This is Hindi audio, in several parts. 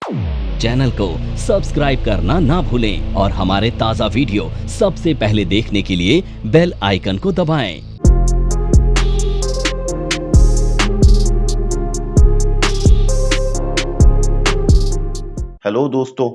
चैनल को सब्सक्राइब करना ना भूलें और हमारे ताज़ा वीडियो सबसे पहले देखने के लिए बेल आइकन को दबाएं। हेलो दोस्तों,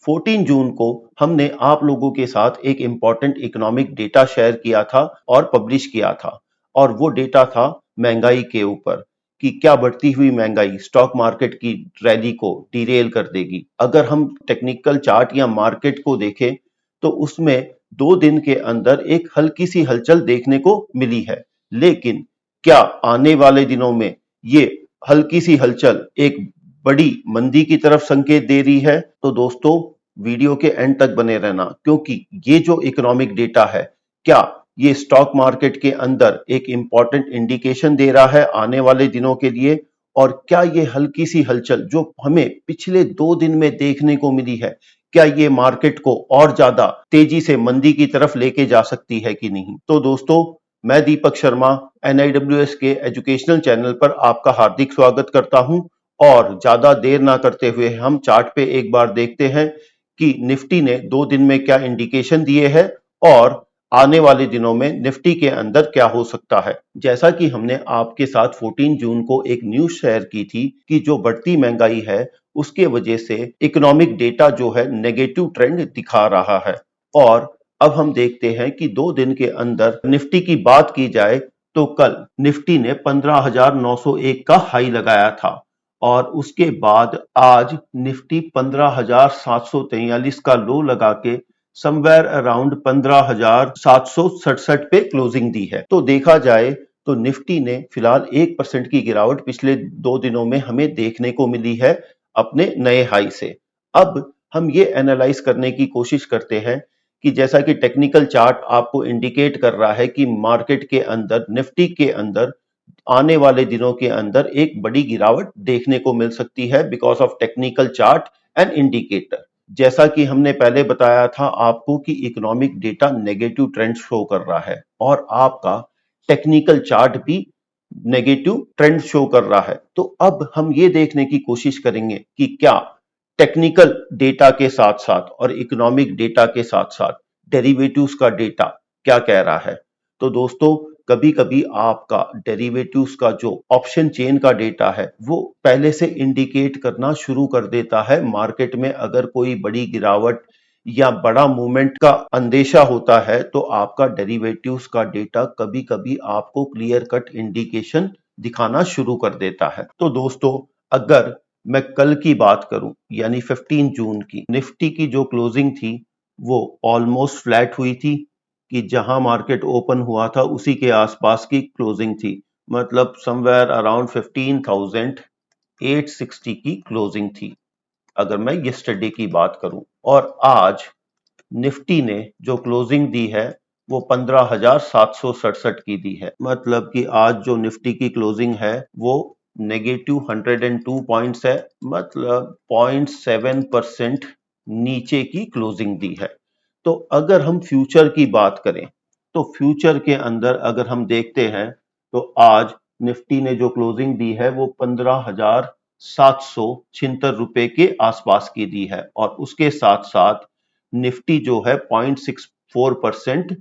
14 जून को हमने आप लोगों के साथ एक इम्पॉर्टेंट इकोनॉमिक डेटा शेयर किया था और पब्लिश किया था और वो डेटा था महंगाई के ऊपर कि क्या बढ़ती हुई महंगाई स्टॉक मार्केट की रैली को डिरेल कर देगी। अगर हम टेक्निकल चार्ट या मार्केट को देखें तो उसमें 2 दिन के अंदर एक हल्की सी हलचल देखने को मिली है, लेकिन क्या आने वाले दिनों में ये हल्की सी हलचल एक बड़ी मंदी की तरफ संकेत दे रही है? तो दोस्तों वीडियो के एंड तक बने रहना, क्योंकि ये जो इकोनॉमिक डेटा है, क्या ये स्टॉक मार्केट के अंदर एक इंपॉर्टेंट इंडिकेशन दे रहा है आने वाले दिनों के लिए? और क्या ये हल्की सी हलचल जो हमें पिछले 2 दिन में देखने को मिली है, क्या ये मार्केट को और ज्यादा तेजी से मंदी की तरफ लेके जा सकती है कि नहीं? तो दोस्तों, मैं दीपक शर्मा NIWS के एजुकेशनल चैनल पर आपका हार्दिक स्वागत करता हूं और ज्यादा देर ना करते हुए हम चार्ट पे एक बार देखते हैं कि निफ्टी ने 2 दिन में क्या इंडिकेशन दिए हैं और आने वाले दिनों में निफ्टी के अंदर क्या हो सकता है। जैसा कि हमने आपके साथ 14 जून को एक न्यूज शेयर की थी कि जो बढ़ती महंगाई है उसके वजह से इकोनॉमिक डेटा जो है नेगेटिव ट्रेंड दिखा रहा है। और अब हम देखते हैं कि 2 दिन के अंदर निफ्टी की बात की जाए तो कल निफ्टी ने 15,901 का हाई लगाया था और उसके बाद आज निफ्टी 15,743 का लो लगा के समवेयर अराउंड 15,767 पे क्लोजिंग दी है। तो देखा जाए तो निफ्टी ने फिलहाल 1% की गिरावट पिछले 2 दिनों में हमें देखने को मिली है अपने नए हाई से। अब हम ये एनालाइज करने की कोशिश करते हैं कि जैसा कि टेक्निकल चार्ट आपको इंडिकेट कर रहा है कि मार्केट के अंदर निफ्टी के अंदर आने वाले दिनों के अंदर एक बड़ी गिरावट देखने को मिल सकती है because of technical chart and indicator. जैसा कि हमने पहले बताया था आपको कि economic data negative trend show कर रहा है और आपका टेक्निकल चार्ट भी नेगेटिव ट्रेंड शो कर रहा है। तो अब हम ये देखने की कोशिश करेंगे कि क्या टेक्निकल डेटा के साथ साथ और इकोनॉमिक डेटा के साथ साथ डेरिवेटिव्स का डेटा क्या कह रहा है। तो दोस्तों, कभी कभी आपका डेरिवेटिव्स का जो ऑप्शन चेन का डेटा है वो पहले से इंडिकेट करना शुरू कर देता है मार्केट में। अगर कोई बड़ी गिरावट या बड़ा मूवमेंट का अंदेशा होता है तो आपका डेरिवेटिव्स का डेटा कभी कभी आपको क्लियर कट इंडिकेशन दिखाना शुरू कर देता है। तो दोस्तों, अगर मैं कल की बात करूं यानी 15 जून की, निफ्टी की जो क्लोजिंग थी वो ऑलमोस्ट फ्लैट हुई थी कि जहां मार्केट ओपन हुआ था उसी के आसपास की क्लोजिंग थी, मतलब समवेयर अराउंड 15,860 की क्लोजिंग थी अगर मैं यस्टरडे की बात करूं। और आज निफ्टी ने जो क्लोजिंग दी है वो 15,767 की दी है, मतलब कि आज जो निफ्टी की क्लोजिंग है वो नेगेटिव 102 पॉइंट्स है, मतलब 0.7% नीचे की क्लोजिंग दी है। तो अगर हम फ्यूचर की बात करें तो फ्यूचर के अंदर अगर हम देखते हैं तो आज निफ्टी ने जो क्लोजिंग दी है वो 15,776 रुपए के आसपास की दी है और उसके साथ साथ निफ्टी जो है 0.64%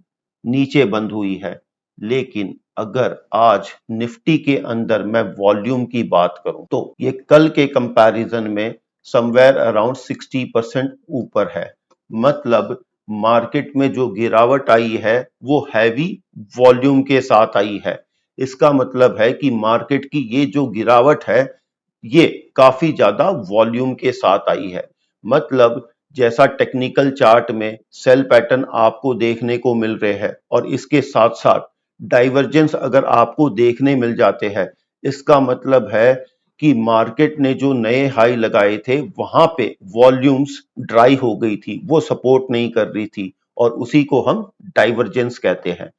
नीचे बंद हुई है। लेकिन अगर आज निफ्टी के अंदर मैं वॉल्यूम की बात करूं तो ये कल के कंपैरिजन में समवेयर अराउंड 60% ऊपर है, मतलब मार्केट में जो गिरावट आई है वो हैवी वॉल्यूम के साथ आई है। इसका मतलब है कि मार्केट की ये जो गिरावट है ये काफी ज्यादा वॉल्यूम के साथ आई है। मतलब जैसा टेक्निकल चार्ट में सेल पैटर्न आपको देखने को मिल रहे हैं और इसके साथ साथ डाइवर्जेंस अगर आपको देखने मिल जाते हैं, इसका मतलब है कि मार्केट ने जो नए हाई लगाए थे वहां पे वॉल्यूम्स ड्राई हो गई थी, वो सपोर्ट नहीं कर रही थी और उसी को हम डाइवर्जेंस कहते हैं।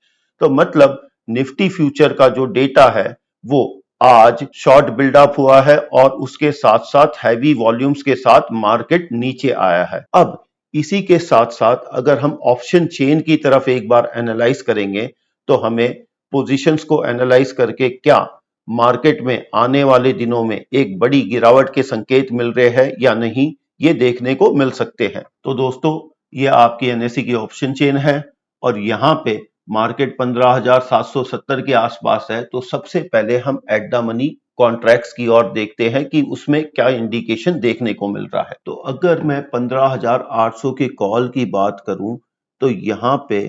तो मतलब निफ्टी फ्यूचर का जो डेटा है वो आज शॉर्ट बिल्डअप हुआ है और उसके साथ साथ हैवी वॉल्यूम्स के साथ मार्केट नीचे आया है। अब इसी के साथ साथ अगर हम ऑप्शन चेन की तरफ एक बार एनालाइज करेंगे तो हमें पोजीशंस को एनालाइज करके क्या मार्केट में आने वाले दिनों में एक बड़ी गिरावट के संकेत मिल रहे हैं या नहीं, ये देखने को मिल सकते हैं। तो दोस्तों, ये आपकी एनएसई की ऑप्शन चेन है और यहाँ पे मार्केट 15,770 के आसपास है। तो सबसे पहले हम एट द मनी कॉन्ट्रैक्ट्स की ओर देखते हैं कि उसमें क्या इंडिकेशन देखने को मिल रहा है। तो अगर मैं 15,800 के कॉल की बात करूं तो यहाँ पे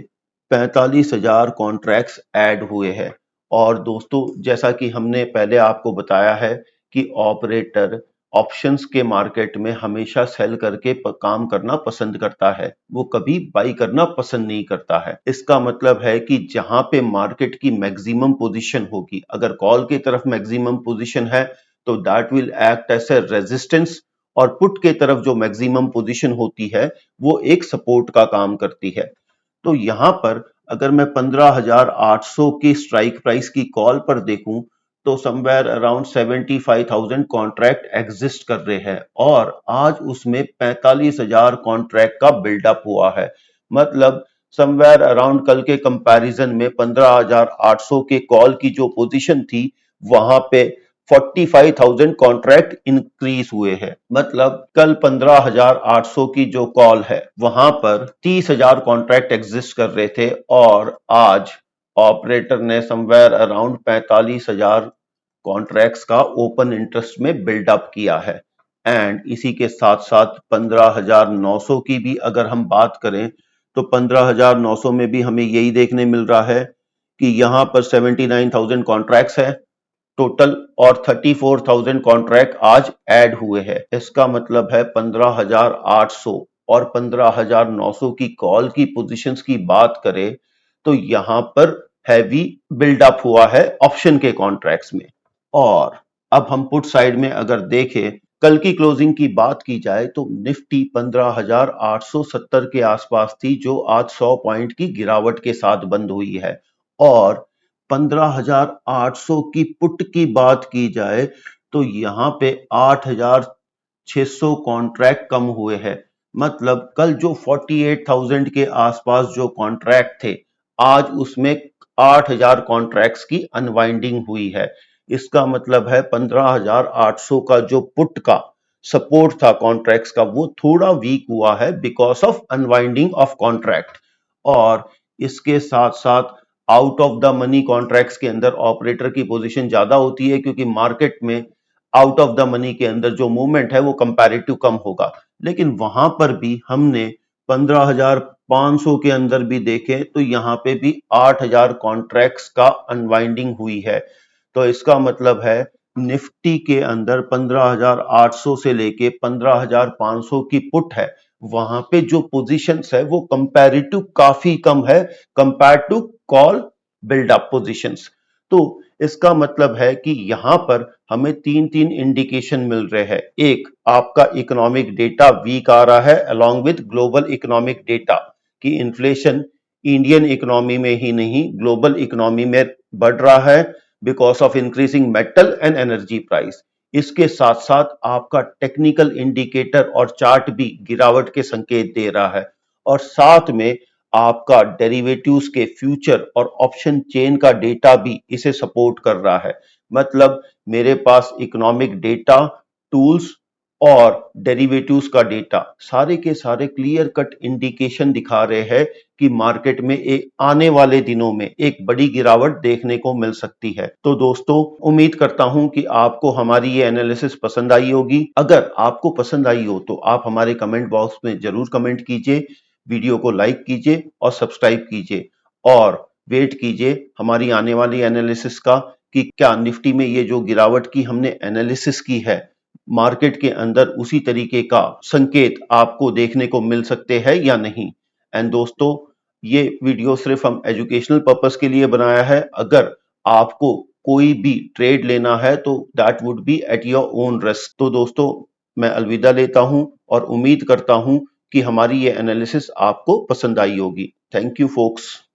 45,000 कॉन्ट्रैक्ट्स ऐड हुए हैं। और दोस्तों, जैसा कि हमने पहले आपको बताया है कि ऑपरेटर ऑप्शंस के मार्केट में हमेशा सेल करके काम करना पसंद करता है, वो कभी बाई करना पसंद नहीं करता है। इसका मतलब है कि जहां पे मार्केट की मैक्सिमम पोजीशन होगी, अगर कॉल की तरफ मैक्सिमम पोजीशन है तो that will act as a resistance, और पुट के तरफ जो मैक्सिमम पोजीशन होती है वो एक सपोर्ट का काम करती है। तो यहां पर अगर मैं 15,800 की स्ट्राइक प्राइस की कॉल पर देखूं तो समवेयर अराउंड 75,000 कॉन्ट्रैक्ट एग्जिस्ट कर रहे हैं और आज उसमें 45,000 कॉन्ट्रैक्ट का बिल्डअप हुआ है। मतलब समवेयर अराउंड कल के कंपैरिजन में 15,800 के कॉल की जो पोजीशन थी वहां पे 45,000 कॉन्ट्रैक्ट इंक्रीज हुए हैं। मतलब कल 15,800 की जो कॉल है वहां पर 30,000 कॉन्ट्रैक्ट एग्जिस्ट कर रहे थे और आज ऑपरेटर ने समवेयर अराउंड 45,000 कॉन्ट्रैक्ट्स का ओपन इंटरेस्ट में बिल्डअप किया है। एंड इसी के साथ साथ 15,900 की भी अगर हम बात करें तो 15,900 में भी हमें यही देखने मिल रहा है कि यहाँ पर 79,000 कॉन्ट्रैक्ट्स है टोटल और 34,000 कॉन्ट्रैक्ट आज ऐड हुए हैं। इसका मतलब है 15,800 और 15,900 की कॉल की पोजीशंस की बात करें तो यहां पर हैवी बिल्डअप हुआ है ऑप्शन के कॉन्ट्रैक्ट्स में। और अब हम पुट साइड में अगर देखें, कल की क्लोजिंग की बात की जाए तो निफ्टी 15,870 के आसपास थी, जो आज 100 पॉइंट की गिरावट के साथ बंद हुई है। और 15,800 की पुट की बात की जाए तो यहाँ पे 8,600 कॉन्ट्रैक्ट कम हुए हैं। मतलब कल जो 48,000 के आसपास जो कॉन्ट्रैक्ट थे, आज उसमें 8,000 कॉन्ट्रैक्ट्स की अनवाइंडिंग हुई है। इसका मतलब है 15,800 का जो पुट का सपोर्ट था कॉन्ट्रैक्ट्स का, वो थोड़ा वीक हुआ है because of unwinding of contract. और इसके साथ साथ out of the money contracts के अंदर ऑपरेटर की पोजीशन ज्यादा होती है, क्योंकि मार्केट में आउट ऑफ द मनी के अंदर जो मूवमेंट है वो कंपैरेटिव कम होगा। लेकिन वहां पर भी हमने 15,500 के अंदर भी देखें तो यहाँ पे भी 8,000 कॉन्ट्रैक्ट्स का अनवाइंडिंग हुई है। तो इसका मतलब है निफ्टी के अंदर 15,800 से लेके 15,500 की पुट है, वहां पे जो पोजीशंस है वो कंपैरेटिव काफी कम है compare to call buildup positions. तो इसका मतलब है कि यहां पर हमें तीन तीन इंडिकेशन मिल रहे हैं। एक, आपका इकोनॉमिक डेटा वीक आ रहा है along with global economic data कि इन्फ्लेशन इंडियन इकोनॉमी में ही नहीं ग्लोबल इकोनॉमी में बढ़ रहा है because of increasing metal and energy price. इसके साथ साथ आपका टेक्निकल इंडिकेटर और चार्ट भी गिरावट के संकेत दे रहा है और साथ में आपका डेरिवेटिव्स के फ्यूचर और ऑप्शन चेन का डेटा भी इसे सपोर्ट कर रहा है। मतलब मेरे पास इकोनॉमिक डेटा, टूल्स और डेरिवेटिव्स का डेटा सारे के सारे क्लियर कट इंडिकेशन दिखा रहे हैं कि मार्केट में एक आने वाले दिनों में एक बड़ी गिरावट देखने को मिल सकती है। तो दोस्तों, उम्मीद करता हूं कि आपको हमारी ये एनालिसिस पसंद आई होगी। अगर आपको पसंद आई हो तो आप हमारे कमेंट बॉक्स में जरूर कमेंट कीजिए, वीडियो को लाइक कीजिए और सब्सक्राइब कीजिए और वेट कीजिए हमारी आने वाली एनालिसिस का कि क्या निफ्टी में ये जो गिरावट की हमने एनालिसिस की है, मार्केट के अंदर उसी तरीके का संकेत आपको देखने को मिल सकते हैं या नहीं। एंड दोस्तों, ये वीडियो सिर्फ हम एजुकेशनल पर्पस के लिए बनाया है। अगर आपको कोई भी ट्रेड लेना है तो that would be at your own risk. तो दोस्तों, मैं अलविदा लेता हूं और उम्मीद करता हूं कि हमारी ये एनालिसिस आपको पसंद आई होगी। Thank you focus.